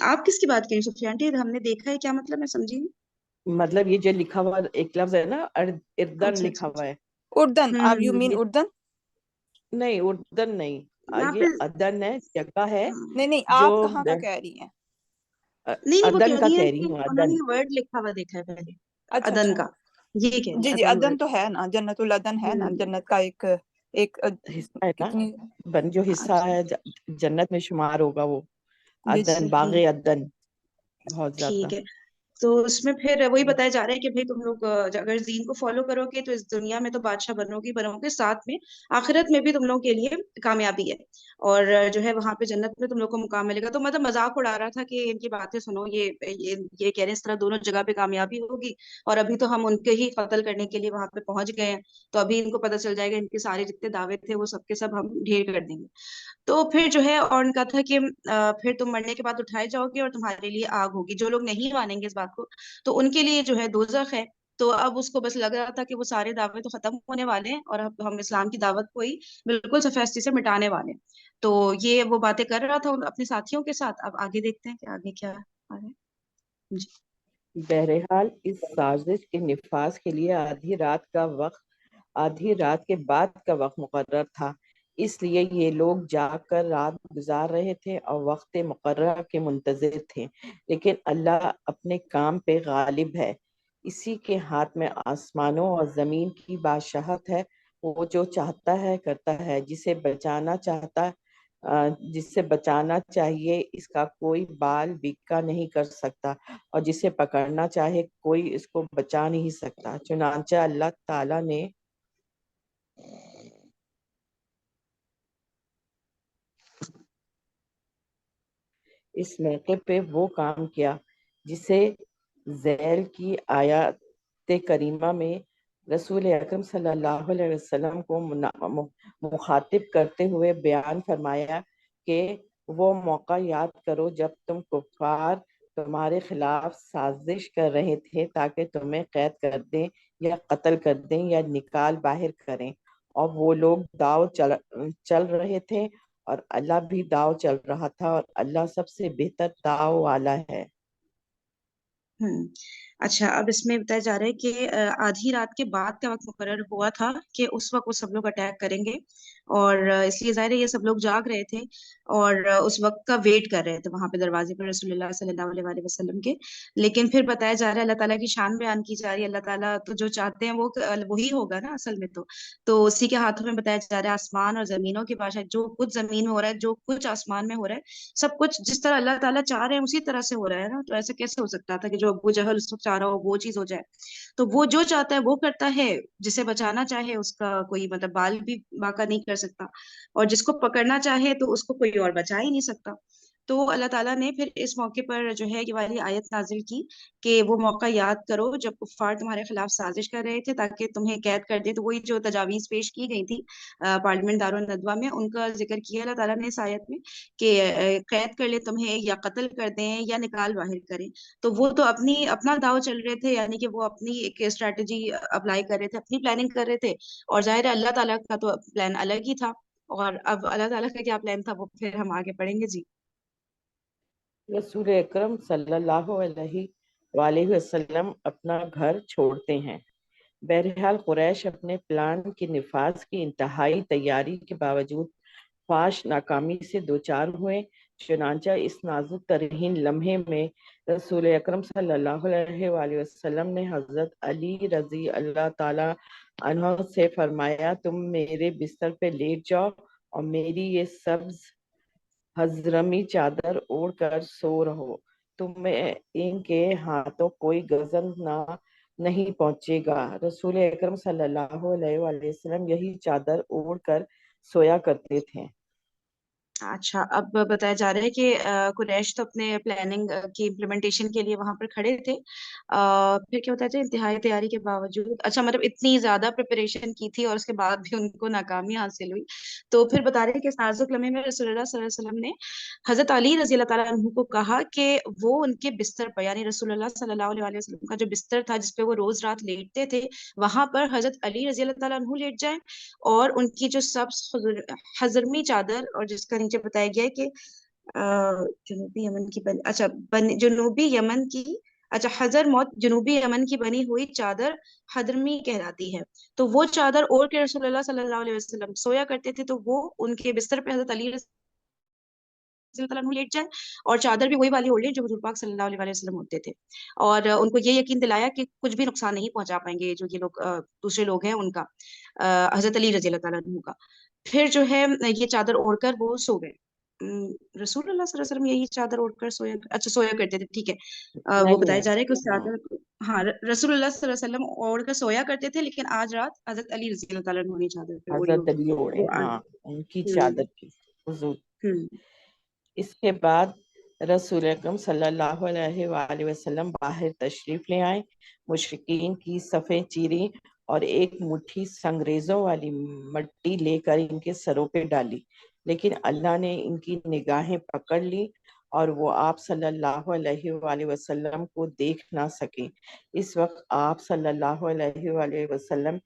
आप किसकी बात करें सुफिया आंटी? हमने देखा है, क्या मतलब, मैं समझी नहीं। मतलब ये जो लिखा हुआ एक लफ्ज है ना, इर्दन अच्छा लिखा अच्छा हुआ अच्छा। है। उर्दन, आप यू मीन ये उर्दन? नहीं, उर्दन नहीं, यहाँ ये पे अदन है, जगह है हाँ। नहीं नहीं, जो आप कहाँ का कह रही हैं? नहीं नहीं, वो अदन कह का रही है कह रही कि हूँ, उन्होंने अदन। ये वर्ड लिखा हुआ देखा है पहले, अच्छा अदन अच्छा। का। ये कह रही जी है, जी, अदन अदन वर्ड। तो है ना, जन्नतुल अदन है ना, हम्म। जन्नत का एक एक हिस्सा है ना, कितनी। जो हिस्सा अच्छा, है जन्नत में शुमार होगा वो, जी जी। अदन, सही। बागे अदन, बहुत ठीक ज्यादा। है। तो उसमें फिर वही बताया जा रहा है कि भाई तुम लोग अगर दीन को फॉलो करोगे तो इस दुनिया में तो बादशाह बनोगे ही बनोगे, साथ में आखिरत में भी तुम लोग के लिए कामयाबी है। और जो है वहां पे जन्नत में तुम लोग को मुकाम मिलेगा। तो मतलब मजाक उड़ा रहा था कि इनकी बातें सुनो, ये कह रहे हैं इस तरह दोनों जगह पे कामयाबी होगी, और अभी तो हम उनके ही कत्ल करने के लिए वहां पे पहुंच गए हैं। तो अभी इनको पता चल जाएगा, इनके सारे जितने दावे थे वो सबके सब हम ढेर कर देंगे। तो फिर जो है, और उनका था कि फिर तुम मरने के बाद उठाए जाओगे और तुम्हारे लिए आग होगी। जो लोग नहीं मानेंगे इस बात को, तो उनके लिए जो है दोजख है। तो अब उसको बस लग रहा था कि वो सारे दावे तो खत्म होने वाले हैं और अब हम इस्लाम की दावत को ही बिल्कुल सफेदती से मिटाने वाले हैं। तो ये वो बातें कर रहा था अपने साथियों के साथ। अब आगे देखते हैं कि आगे क्या आ रहा है। जी। बहरहाल इस साजिश के निफाज के लिए आधी रात के बाद का वक्त मुकर्रर था। इसलिए ये लोग जाकर रात गुजार रहे थे और वक्त मुकर्रर के मुंतजिर थे। लेकिन अल्लाह अपने काम पे गालिब है। इसी के हाथ में आसमानों और जमीन की बादशाहत है। वो जो चाहता है करता है, जिससे बचाना चाहिए इसका कोई बाल बीका नहीं कर सकता, और जिसे पकड़ना चाहे कोई इसको बचा नहीं सकता। चुनांचे अल्लाह ताला ने इस मौके पे वो काम किया जिसे ज़ैल की आयत करीमा में रसूल अकरम सल्लल्लाहु अलैहि वसल्लम को मुखातिब करते हुए बयान फरमाया कि वो मौका याद करो जब तुम कुफार तुम्हारे खिलाफ साजिश कर रहे थे ताकि तुम्हें कैद कर दें या कत्ल कर दें या निकाल बाहर करें, और वो लोग दाव चल रहे थे और अल्लाह भी दाव चल रहा था, और अल्लाह सबसे बेहतर दाव वाला है। हम्म। अच्छा, अब इसमें बताया जा रहा है कि आधी रात के बाद का वक्त मुकर्रर हुआ था कि उस वक्त वो सब लोग अटैक करेंगे। और इसलिए जाहिर है ये सब लोग जाग रहे थे और उस वक्त का वेट कर रहे थे वहां पे दरवाजे पर रसूलुल्लाह सल्लल्लाहु अलैहि वसल्लम के। लेकिन फिर बताया जा रहा है, अल्लाह ताला की शान बयान की जा रही है। अल्लाह ताला तो जो चाहते हैं वो वही होगा ना असल में। तो उसी के हाथों में बताया जा रहा है आसमान और जमीनों की बादशाह। जो कुछ जमीन में हो रहा है, जो कुछ आसमान में हो रहा है, सब कुछ जिस तरह अल्लाह ताला चाह रहे हैं उसी तरह से हो रहा है ना। तो ऐसे कैसे हो सकता था कि जो अबू जहल उस वक्त चाह रहा हो वो चीज हो जाए? तो वो जो चाहता है वो करता है। जिसे बचाना चाहे उसका कोई मतलब बाल भी बांका नहीं कर सकता, और जिसको पकड़ना चाहे तो उसको कोई और बचा ही नहीं सकता। तो अल्लाह ताला ने फिर इस मौके पर जो है ये वाली आयत नाजिल की कि वो मौका याद करो जब कुफ्फार तुम्हारे खिलाफ साजिश कर रहे थे ताकि तुम्हें कैद कर दे। तो वही जो तजावीज पेश की गई थी पार्लियामेंट दारुल नदवा में, उनका जिक्र किया अल्लाह ताला ने इस आयत में कि कैद कर ले तुम्हें, या कत्ल कर दें, या निकाल बाहर करें। तो वो तो अपना दाव चल रहे थे, यानी कि वो अपनी एक स्ट्रेटजी अप्लाई कर रहे थे, अपनी प्लानिंग कर रहे थे। और जाहिर है अल्लाह ताला का तो प्लान अलग ही था। और अब अल्लाह ताला का क्या प्लान था वो फिर हम आगे पढ़ेंगे जी। रसूल अकरम सल्लल्लाहु अलैहि वसल्लम अपना घर छोड़ते हैं। बहरहाल कुरैश अपने प्लान के निफाज की इंतहाई तैयारी के बावजूद फाश नाकामी से दोचार हुए। चुनांचा इस नाजुक तरीन लम्हे में रसूल अकरम सल्लल्लाहु अलैहि वसल्लम ने हजरत अली रजी अल्लाह ताला अन्हो से फरमाया, तुम मेरे बिस्तर पे लेट जाओ और मेरी ये सब्ज हजरमी चादर ओढ़ कर सो रहो। तुम्हें इनके हाथों कोई गजन ना नहीं पहुंचेगा। रसूल अकरम सल्लल्लाहु अलैहि वसल्लम यही चादर ओढ़ कर सोया करते थे। अच्छा, अब बताया जा रहा है कि कुरैश तो अपने प्लानिंग की इम्प्लीमेंटेशन के लिए वहां पर खड़े थे। फिर क्या होता है, इंतहाई तैयारी के बावजूद, अच्छा मतलब इतनी ज्यादा प्रिपरेशन की थी और उसके बाद भी उनको नाकामी हासिल हुई। तो फिर बता रहे हैं कि इस नाजुक लम्हे में रसूलुल्लाह सल्लल्लाहु अलैहि वसल्लम ने हजरत अली रजी अल्लाह तआला अन्हु को कहा कि वो उनके बिस्तर पर, यानी रसूलुल्लाह सल्लल्लाहु अलैहि वसल्लम का जो बिस्तर था जिसपे वो रोज रात लेटते थे, वहां पर हजरत अली रजी अल्लाह तआला अन्हु लेट जाएं, और उनकी जो हजरमी चादर, और जिसका नीचे बताया गया है कि जनूबी यमन की बनी, अच्छा जनूबी यमन की, अच्छा हजर मौत जनूबी यमन की बनी हुई चादर हदरमी कहलाती है। तो वो चादर ओढ़ के रसूलुल्लाह सल्लल्लाहु अलैहि वसल्लम सोया करते थे, तो वो उनके बिस्तर पे हजरत अली रज़ी अल्लाह अन्हु लेट जाए, और चादर भी वही वाली ओढ़ लें जो हुजूर पाक सल्लल्लाहु अलैहि वसल्लम होते थे। और उनको ये यकीन दिलाया कि कुछ भी नुकसान नहीं पहुंचा पाएंगे जो ये लोग दूसरे लोग हैं उनका, हजरत अली रजी अल्लाह तआला अन्हु का। फिर जो है ये चादर ओढ़कर वो सो गए। रसूलुल्लाह सल्लल्लाहु अलैहि वसल्लम यही चादर ओढ़कर सोया, अच्छा सोया करते थे, ठीक है। वो नहीं बताया है। जा रहा है कि उस हाँ, चादर को, हाँ रसूलुल्लाह सल्लल्लाहु अलैहि वसल्लम ओढ़कर सोया करते थे, लेकिन आज रात हजरत अली रजी अल्लाह तआला अन्हु ने चादर पे ओढ़ी हजरत होगी। अली ओढ़े, वो आज। हाँ, उनकी हम्म। चादर की हुजूर। हम्म। इसके बाद रसूल अकरम सल्लल्लाहु अलैहि वसल्लम बाहर तशरीफ ले आए, मुशरिकीन की सफ़ें चीरी और एक मुट्ठी संगरेजों वाली मट्टी लेकर इनके सरों पे डाली, लेकिन अल्लाह ने इनकी निगाहें पकड़ ली और वो आप सल्लल्लाहु अलैहि वसल्लम को देख ना सके। इस वक्त आप सल्लल्लाहु अलैहि वसल्लम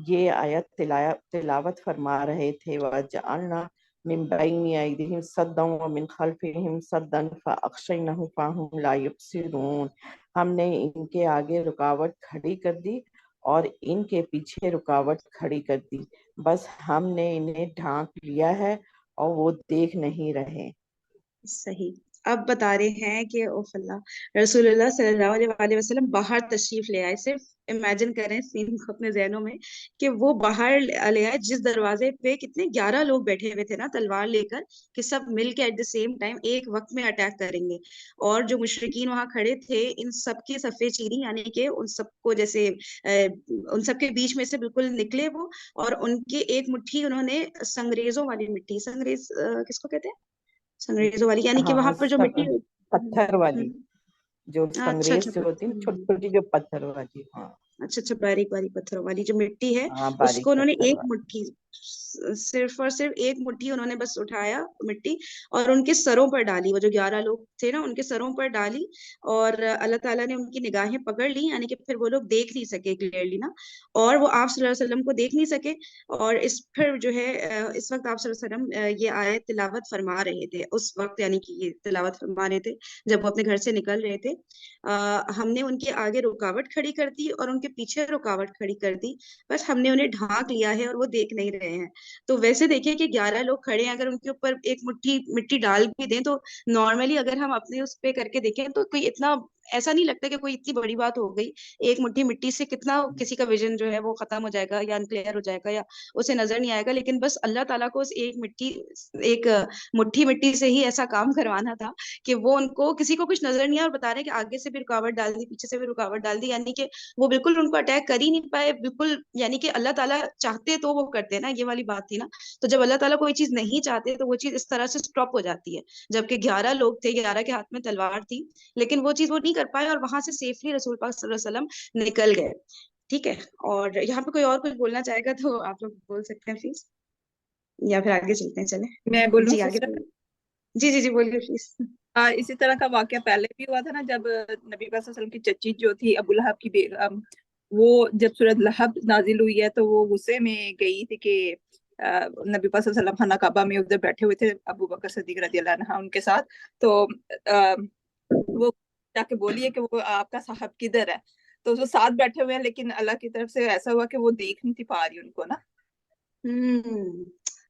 ये आयत तिलावत फरमा रहे थे, वजअलना मिन बैनि अयदीहिम सद्दन व मिन खल्फिहिम सद्दन फअग़शयनाहुम फहुम ला युबसिरून। हमने इनके आगे रुकावट खड़ी कर दी और इनके पीछे रुकावट खड़ी कर दी, बस हमने इन्हें ढांक लिया है और वो देख नहीं रहे। सही। अब बता रहे हैं कि ओ अल्लाह, रसूलुल्लाह सल्लल्लाहु अलैहि वसल्लम बाहर तशरीफ ले आए। सिर्फ इमेजिन करें सीन को अपने जहनों में, कि वो बाहर ले आए जिस दरवाजे पे कितने 11 लोग बैठे हुए थे ना तलवार लेकर, कि सब मिल के एट द सेम टाइम एक वक्त में अटैक करेंगे। और जो मुशरिकीन वहां खड़े थे, इन सबकी सफे चीरी, यानी कि उन सबको जैसे उन सबके बीच में से बिल्कुल निकले वो, और उनकी एक मुट्ठी उन्होंने संगरेजों वाली मिट्टी, संगरेज किसको कहते हैं, संगरेजों वाली, यानी कि हाँ, वहां पर जो मिट्टी। पत्थर वाली, जो अच्छा अच्छा संग्रेज जो होती है छोटी छोटी, जो पत्थर वाली, हाँ। अच्छा अच्छा, बारीक बारीक पत्थरों वाली जो मिट्टी है, हाँ, बारीक उसको उन्होंने पत्थर एक वाली। मुट्ठी, सिर्फ और सिर्फ एक मुट्ठी उन्होंने बस उठाया मिट्टी, और उनके सरों पर डाली, वो जो 11 लोग थे ना उनके सरों पर डाली। और अल्लाह ताला ने उनकी निगाहें पकड़ ली, यानी कि फिर वो लोग देख नहीं सके क्लियरली ना, और वो आप सल्लल्लाहु अलैहि वसल्लम को देख नहीं सके। और इस फिर जो है इस वक्त आप सल्लल्लाहु अलैहि वसल्लम ये आयत तिलावत फरमा रहे थे उस वक्त, यानी कि ये तिलावत फरमा रहे थे जब वो अपने घर से निकल रहे थे। हमने उनके आगे रुकावट खड़ी कर दी और उनके पीछे रुकावट खड़ी कर दी, बस हमने उन्हें ढांक लिया है और वो देख नहीं रहे हैं। तो वैसे देखिए कि 11 लोग खड़े हैं, अगर उनके ऊपर एक मुट्ठी मिट्टी डाल भी दें, तो नॉर्मली अगर हम अपने उस पे करके देखें तो कोई इतना ऐसा नहीं लगता कि कोई इतनी बड़ी बात हो गई। एक मुट्ठी मिट्टी से कितना किसी का विजन जो है वो खत्म हो जाएगा या अनक्लियर हो जाएगा या उसे नजर नहीं आएगा, लेकिन बस अल्लाह ताला को उस एक मुट्ठी मिट्टी से ही ऐसा काम करवाना था कि वो उनको किसी को कुछ नजर नहीं आया, और बता रहे हैं कि आगे से भी रुकावट डाल दी, पीछे से भी रुकावट डाल दी, यानी कि वो बिल्कुल उनको अटैक कर ही नहीं पाए बिल्कुल। यानी कि अल्लाह ताला चाहते तो वो करते ना, ये वाली बात थी ना। तो जब अल्लाह ताला कोई चीज नहीं चाहते तो वो चीज इस तरह से स्टॉप हो जाती है। जबकि 11 लोग थे, 11 के हाथ में तलवार थी, लेकिन वो चीज वो नहीं कर पाए और वहां से सेफली रसूल पाक सल्लल्लाहु अलैहि वसल्लम निकल गए। ठीक है। और यहाँ पे कोई और कुछ बोलना चाहेगा तो आप लोग बोल सकते हैं प्लीज, या फिर आगे चलते हैं, मैं चले बोलूं जी आगे सिस्टर? बोलिए। जी जी जी, बोलिए प्लीज। इसी तरह का वाकया पहले भी हुआ था ना, जब नबी पाक सल्लल्लाहु अलैहि वसल्लम की चची जो थी अबू लहब की बेगम, वो जब सूरत लहब नाजिल हुई है तो वो गुस्से में गई थी कि नबी पाक सल्लल्लाहु अलैहि वसल्लम खाना काबा में उधर बैठे हुए थे अबू बकर सिद्दीक रजी अल्लाह अन्हा उनके साथ। तो आ, वो जाके बोली है कि वो आपका साहब किधर है। तो वो साथ बैठे हुए हैं, लेकिन अल्लाह की तरफ से ऐसा हुआ कि वो देख नहीं थी पा रही उनको ना।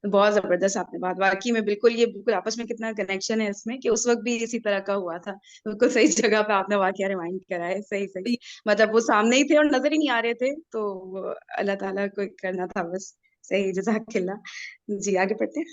बहुत जबरदस्त आपने बात, वाकई में बिल्कुल, ये बिल्कुल आपस में कितना कनेक्शन है इसमें, कि उस वक्त भी इसी तरह का हुआ था। बिल्कुल सही जगह पे आपने वाकया रिमाइंड करा है, सही सही। मतलब वो सामने ही थे और नजर ही नहीं आ रहे थे, तो वो अल्लाह ताला को करना था बस। सही, जज़ाकल्लाह। जी आगे बढ़ते हैं।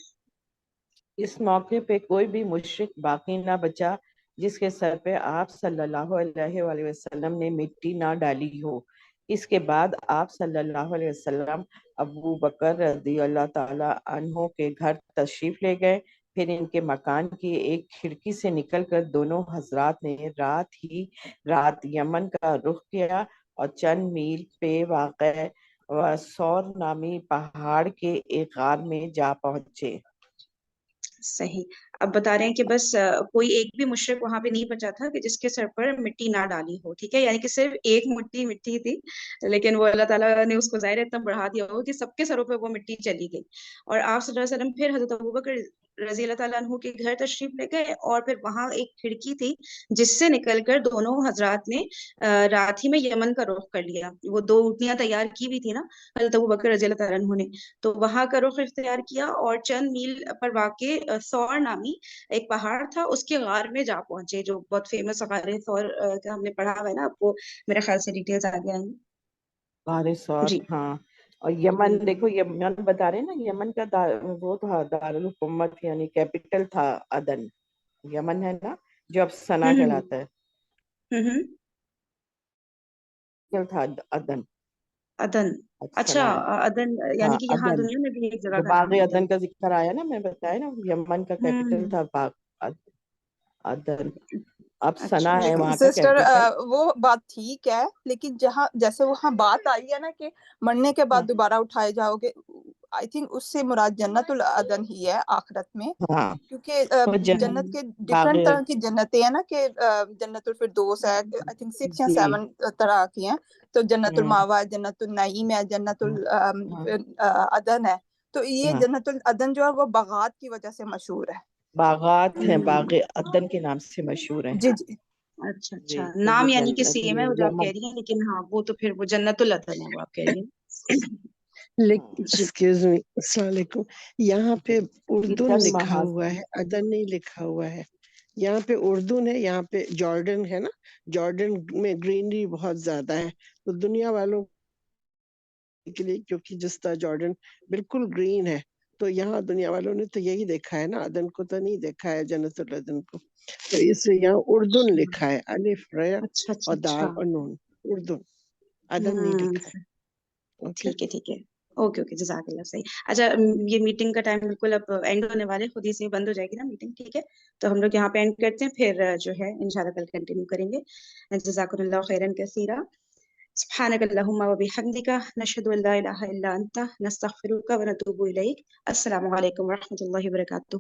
इस मौके पे कोई भी मुशरिक बाकी ना बचा जिसके सर पे आप सल्लल्लाहु अलैहि वसल्लम ने मिट्टी ना डाली हो। इसके बाद आप सल्लल्लाहु अलैहि वसल्लम अबू बकर रज़ी अल्लाह ताला अन्हो के घर तशरीफ ले गए, پھر ان کے مکان کی ایک کھڑکی سے نکل کر دونوں حضرات نے رات یمن کا رخ کیا اور چند میل پہ واقع سور نامی پہاڑ کے ایک غار میں جا پہنچے۔ صحیح۔ اب بتا رہے ہیں کہ بس کوئی ایک بھی مشرک وہاں پہ نہیں بچا تھا کہ جس کے سر پر مٹی نہ ڈالی ہو، ٹھیک ہے، یعنی کہ صرف ایک مٹی تھی، لیکن وہ اللہ تعالیٰ نے اس کو ظاہر اتنا بڑھا دیا ہو کہ سب کے سروں پہ وہ مٹی چلی گئی۔ اور آپ صلی اللہ علیہ وسلم پھر حضرت ابوبکر رضی اللہ تعالیٰ عنہ کے گھر تشریف لے گئے، اور پھر وہاں ایک کھڑکی تھی جس سے نکل کر دونوں حضرات نے رات ہی میں یمن کا رخ کر لیا۔ وہ 2 اونٹنیاں تیار کی ہوئی تھی نا حضرت ابوبکر رضی اللہ تعالیٰ عنہ نے، تو وہاں کا رخ اختیار کیا اور چند میل پر واقع سور نامی ایک پہاڑ تھا اس کے غار میں جا پہنچے، جو بہت فیمس غار سور کا ہم نے پڑھا ہوا ہے نا، آپ کو میرے خیال سے ڈیٹیلز آگے آئیں گی۔ غار سور، جی ہاں۔ اور یمن دیکھو، یمن بتا رہے ہیں نا، یمن کا وہ تھا دارالحکومت، یعنی کیپٹل تھا عدن۔ یمن ہے نا جو اب سنا کہلاتا ہے، کیپٹل تھا عدن۔ عدن، اب اچھا، سنا ہے، عدن ہاں یعنی کہ یہاں عدن، دنیا میں بھی ایک جگہ جو کا باغ نام ہے عدن۔ عدن کا ذکر آیا نا، میں بتایا نا یمن کا کیپٹل تھا باغ عدن۔ اب سنا اچھا ہے لیکن وہاں کا سسٹر کیپٹل۔ وہ بات ٹھیک ہے، لیکن جہاں جیسے وہاں بات آئی ہے نا کہ مرنے کے بعد دوبارہ اٹھائے جاؤ گے، آئی تھنک اس سے مراد جنت العدن ہی ہے آخرت میں، ہاں، کیونکہ وہ جنت کے باغ، ڈفرنٹ طرح کی جنتیں ہیں نا، کہ جنت الفردوس ہے، آئی تھنک 6 یا جی 7 طرح کی ہیں، تو جنت الماوا ہے، جنت النعیم ہے، جنت العدن ہے، تو یہ جنت العدن جو ہے وہ باغات کی وجہ سے مشہور ہے۔ باغات ہیں، باغ عدن کے نام سے مشہور ہیں۔ جی جی اچھا جی، اچھا، تو نام یہ یعنی کہ جنت سیم ہے وہ جو آپ کہہ رہی ہیں، لیکن ہاں وہ تو پھر وہ جنت العدن ہے وہ آپ کہہ رہی ہیں۔ جی ایکسکیوز می، السلام علیکم۔ یہاں پہ اردن عدن لکھا محاذ، ہوا ہے، عدن نہیں لکھا ہوا ہے۔ یہاں پہ اردن ہے، یہاں پہ جارڈن ہے نا، جارڈن میں گرینری بہت زیادہ ہے، تو دنیا والوں کے لیے، کیونکہ جس طرح جارڈن بالکل گرین ہے، تو یہاں دنیا والوں نے تو یہی دیکھا ہے نا، عدن کو تو نہیں دیکھا ہے، جنت العدن کو، تو اس لیے یہاں اردن لکھا ہے، الف ر اچھا اچھا اور اچھا، دال اور نون، اردن، عدن نہیں لکھا ہے۔ اوکے، ٹھیک ہے ٹھیک ہے، اوکے اوکے، جزاک اللہ، صحیح۔ اچھا، یہ میٹنگ کا ٹائم بالکل اب اینڈ ہونے والے، خود ہی سے بند ہو جائے گی نا میٹنگ، ٹھیک ہے، تو ہم لوگ یہاں پہ اینڈ کرتے ہیں، پھر جو ہے انشاءاللہ کل کنٹینیو کریں گے۔ جزاکم اللہ خیرا کثیرا، سبحانک اللہم وبحمدک، نشہد ان لا الہ الا انت، نستغفرک ونتوب الیک۔ السلام علیکم ورحمۃ اللہ وبرکاتہ۔